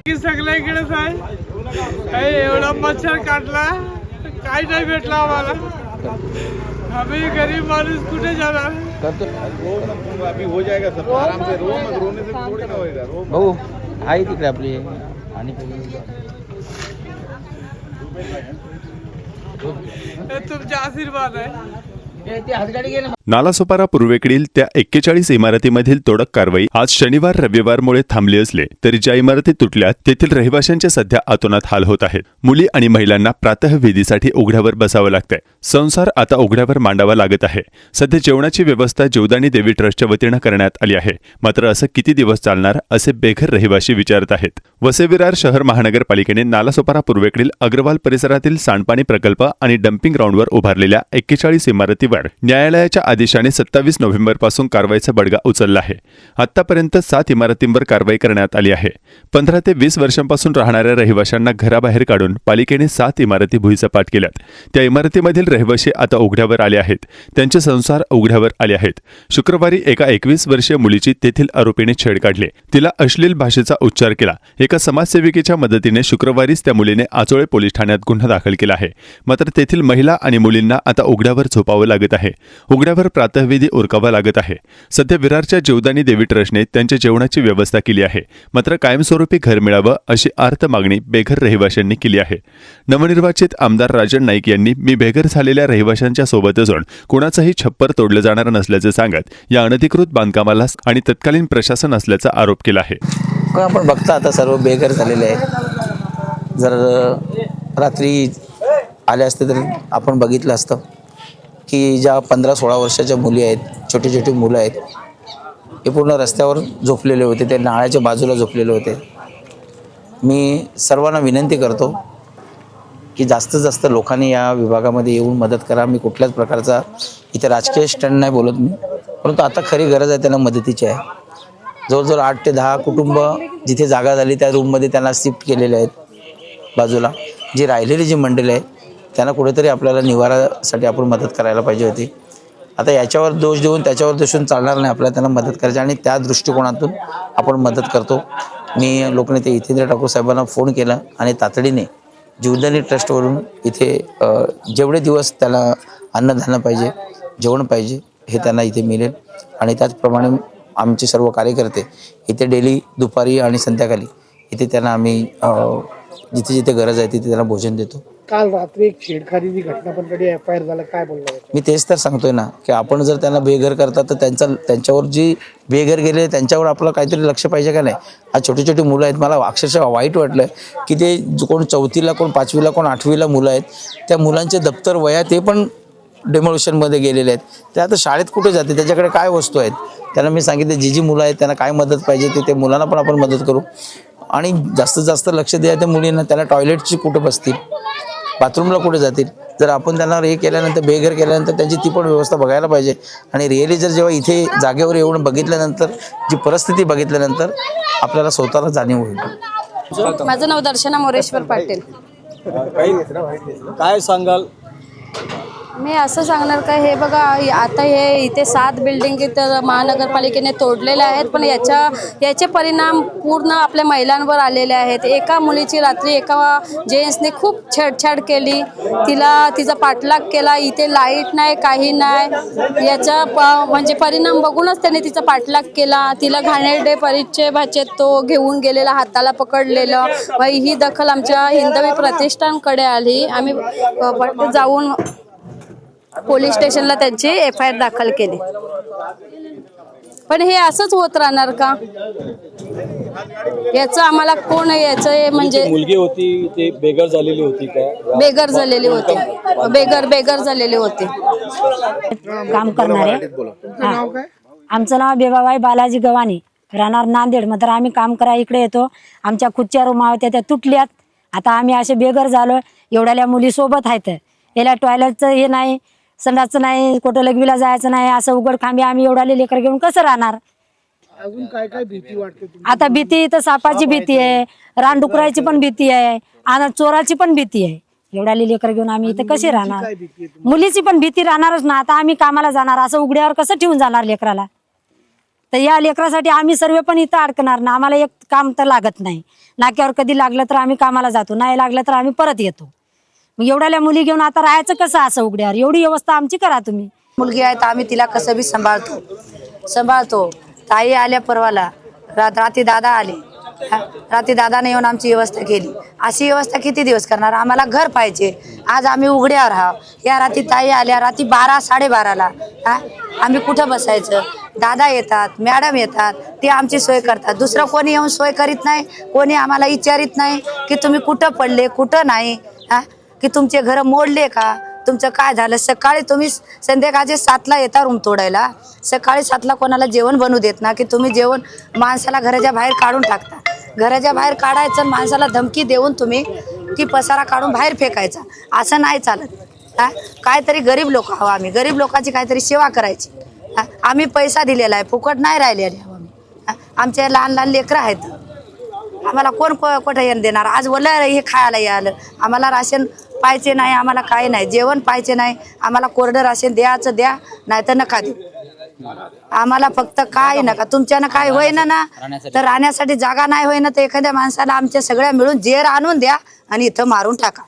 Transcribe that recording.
की सगळ्याकडेच आहे. एवढा मच्छर काटला, काय नाही भेटला आम्हाला. आम्ही गरीब माणूस कुठे जाणार. अभी हो जाएगा सब आराम से. रोने से थोड़ी ना होएगा. भाऊ आहे तिकडे आपली आणि तुमचे आशीर्वाद आहे. नालासोपारा पूर्वेकडील त्या 41 इमारतीमधील तोडक कारवाई आज शनिवार रविवारमुळे थांबली असले तरी ज्या इमारती तुटल्या तेथील रहिवाशांचे सध्या अतोनात हाल होत आहेत. मुली आणि महिलांना प्रातःविधीसाठी उघड्यावर बसावं लागतंय. संसार आता उघड्यावर मांडावा लागत आहे. सध्या जेवणाची व्यवस्था जीवदानी देवी ट्रस्टच्या वतीनं करण्यात आली आहे. मात्र असं किती दिवस चालणार असे बेघर रहिवाशी विचारत आहेत. वसई-विरार शहर महानगरपालिकेने नालासोपारा पूर्वेकडील अग्रवाल परिसरातील सांडपाणी प्रकल्प आणि डम्पिंग ग्राउंडवर उभारलेल्या 41 इमारतीवर न्यायालयाच्या आदेशाने 27 नोव्हेंबरपासून कारवाईचा बडगा उचलला आहे. आतापर्यंत 7 इमारतींवर कारवाई करण्यात आली आहे. 15 ते 20 वर्षांपासून राहणाऱ्या रहिवाशांना घराबाहेर काढून पालिकेने 7 इमारती भुईसपाट केल्यात. त्या इमारतीमधील रहिवाशी आता उघड्यावर आले आहेत. त्यांचे संसार उघड्यावर आले आहेत. शुक्रवारी एका 21 वर्षीय मुलीची तेथील आरोपीने छेड काढली. तिला अश्लील भाषेचा उच्चार केला. एका समाजसेविकेच्या मदतीने शुक्रवारीच त्या मुलीने आचोळे पोलीस ठाण्यात गुन्हा दाखल केला आहे. मात्र तेथील महिला आणि मुलींना आता उघड्यावर झोपावं लागत आहे. उघड्यावर प्रातःविधी उरकावा लागत आहे. सध्या विरारच्या जीवदानी देवी ट्रस्टने त्यांच्या जेवणाची व्यवस्था केली आहे. मात्र कायमस्वरूपी घर मिळावं अशी आर्त मागणी बेघर रहिवाशांनी केली आहे. नवनिर्वाचित आमदार राजन नाईक यांनी मी बेघर झालेल्या रहिवाशांच्या सोबत असून कुणाचंही छप्पर तोडलं जाणार नसल्याचे सांगत या अनधिकृत बांधकामाला आणि तत्कालीन प्रशासन असल्याचा आरोप केला आहे. आपण बघता आता सर्व बेघर झालेले आहेत. जर रात्री आले असते तर आपण बघितलं असतं की ज्या 15-16 वर्षाच्या मुली आहेत, छोटे छोटे मुलं आहेत, हे पूर्ण रस्त्यावर झोपलेले होते. ते नाळ्याच्या बाजूला झोपलेले होते. मी सर्वांना विनंती करतो की जास्तीत जास्त लोकांनी या विभागामध्ये येऊन मदत करा. मी कुठल्याच प्रकारचा इथे राजकीय स्टंट नाही बोलत मी, परंतु आता खरी गरज आहे त्यांना मदतीची आहे. जवळजवळ 8 ते 10 कुटुंब जिथे जागा झाली त्या रूममध्ये त्यांना शिफ्ट केलेले आहेत बाजूला. जी राहिलेली जी मंडळी आहे त्यांना कुठेतरी आपल्याला निवारासाठी आपण मदत करायला पाहिजे होती. आता याच्यावर दोष देऊन त्याच्यावर दोष देऊन चालणार नाही. आपल्याला त्यांना मदत करायची आणि त्या दृष्टिकोनातून आपण मदत करतो. मी लोकनेते हितेंद्र ठाकूर साहेबांना फोन केला आणि तातडीने जीवदानी ट्रस्टवरून इथे जेवढे दिवस त्याला अन्नधान्य पाहिजे, जेवण पाहिजे हे त्यांना इथे मिळेल. आणि त्याचप्रमाणे आमचे सर्व कार्यकर्ते इथे डेली दुपारी आणि संध्याकाळी इथे त्यांना आम्ही जिथे जिथे गरज आहे तिथे त्यांना भोजन देतो. काल रात्री एक छेडखानीची घटना पण कधी FIR झाला, काय बोलणार? मी तेच तर सांगतोय ना की आपण जर त्यांना बेघर करता तर त्यांच्यावर जी बेघर गेले त्यांच्यावर आपलं काहीतरी लक्ष पाहिजे का नाही. आज छोटी छोटी मुलं आहेत. मला अक्षरशः वाईट वाटलं की ते कोण 4थीला, कोण 5वीला, कोण 8वीला मुलं आहेत. त्या मुलांचे दप्तर, वह्या ते पण डेमोलिशनमध्ये गेलेले आहेत. ते आता शाळेत कुठे जाते, त्याच्याकडे काय वस्तू आहेत. त्यांना मी सांगितलं जी मुलं आहेत त्यांना काय मदत पाहिजे ते मुलांना पण आपण मदत करू. आणि जास्तीत जास्त लक्ष द्या त्या मुलींना. त्यांना टॉयलेटची कुठे बसतील, बाथरूमला कुठे जातील. जर आपण त्यांना हे केल्यानंतर, बेघर केल्यानंतर त्यांची ती पण व्यवस्था बघायला पाहिजे. आणि रिअली जर जेव्हा इथे जागेवर येऊन बघितल्यानंतर, जी परिस्थिती बघितल्यानंतर आपल्याला स्वतःला जाणीव होईल. माझं नाव दर्शना मोरेश्वर पाटील. काय सांगाल? मी असं सांगणार का, हे बघा आता हे इथे 7 बिल्डिंग तर महानगरपालिकेने तोडलेल्या आहेत, पण याचे परिणाम पूर्ण आपल्या महिलांवर आलेले आहेत. एका मुलीची रात्री एका जेंट्सने खूप छेडछाड केली, तिचा पाठलाग केला. इथे लाईट नाही, काही नाही. याचा म्हणजे परिणाम बघूनच त्याने तिचा पाठलाग केला. तिला घाणेरडे परिचय भाषेत तो घेऊन गेलेला, हाताला पकडलेलं. ही दखल आमच्या हिंदवी प्रतिष्ठानकडे आली. आम्ही जाऊन पोलीस स्टेशनला त्यांची FIR दाखल केली. पण हे असंच होत राहणार का? याचं आम्हाला कोण याचं म्हणजे मुलगी होती ते बेघर झालेली होती का? बेघर झालेली होती. बेघर झालेली होती. काम करणारे. आमचं नाव बेबाबाई बालाजी गव्हाणे, राहणार नांदेड. मात्र आम्ही काम करा इकडे येतो. आमच्या खुर्च्या रूमा होत्या त्या तुटल्यात. आता आम्ही असे बेघर झालो. एवढ्याल्या मुली सोबत आहेत. याला टॉयलेटचं हे नाही, संडासचं नाही, कुठं लघवीला जायचं नाही. असं उघड खांबे आम्ही एवढाले लेकर घेऊन कसं राहणार? अजून काय काय भीती वाटते? आता भीती तर सापाची भीती आहे, रानडुकराची पण भीती आहे, आणि चोराची पण भीती आहे. एवढाले लेकर घेऊन आम्ही इथं कसे राहणार? मुलीची पण भीती राहणारच ना. आता आम्ही कामाला जाणार, असं उघड्यावर कसं ठेवून जाणार लेकराला? तर या लेकरासाठी आम्ही सर्व पण इथं अडकणार ना. आम्हाला एक काम तर लागत नाही. नाक्यावर कधी लागलं तर आम्ही कामाला जातो, नाही लागलं तर आम्ही परत येतो. मग एवढ्याल्या मुली घेऊन आता राहायचं कसं असं उघड्यावर? एवढी व्यवस्था आमची करा तुम्ही. मुलगी आहे तर आम्ही तिला कसं बी सांभाळतो. ताई आल्या परवाला, रात्री दादा आले, रात्री दादाने येऊन आमची व्यवस्था केली. अशी व्यवस्था किती दिवस करणार? आम्हाला घर पाहिजे. आज आम्ही उघड्यावर आहोत. या रात्री ताई आल्या रात्री 12-12:30ला. आम्ही कुठं बसायचं? दादा येतात, मॅडम येतात, ते आमची सोय करतात. दुसरं कोणी येऊन सोय करीत नाही. कोणी आम्हाला विचारित नाही की तुम्ही कुठं पडले, कुठं नाही, की तुमचे घरं मोडले का, तुमचं काय झालं. सकाळी तुम्ही संध्याकाळचे 7ला येता रूम तोडायला. सकाळी 7ला कोणाला जेवण बनवू देत ना, की तुम्ही जेवण माणसाला घराच्या बाहेर काढून टाकता. घराच्या बाहेर काढायचं, माणसाला धमकी देऊन तुम्ही ती पसारा काढून बाहेर फेकायचा. असं नाही चालत. काहीतरी गरीब लोक आहो आम्ही. गरीब लोकांची काहीतरी सेवा करायची. आम्ही पैसा दिलेला आहे, फुकट नाही राहिलेले आहो आम्ही. आमचे लहान लहान लेकरं आहेत. आम्हाला कोण कुठं येणं देणार? आज बोला हे खायला यायला. आम्हाला राशन पाहिजे नाही, आम्हाला काही नाही. जेवण पाहिजे नाही, आम्हाला कोरडं राशन द्यायचं द्या, नाही तर नका देऊ. आम्हाला फक्त काय नका. तुमच्यानं काय होईना ना, तर राहण्यासाठी जागा नाही होईना तर एखाद्या माणसाला आमच्या सगळ्या मिळून जेर आणून द्या आणि इथं मारून टाका.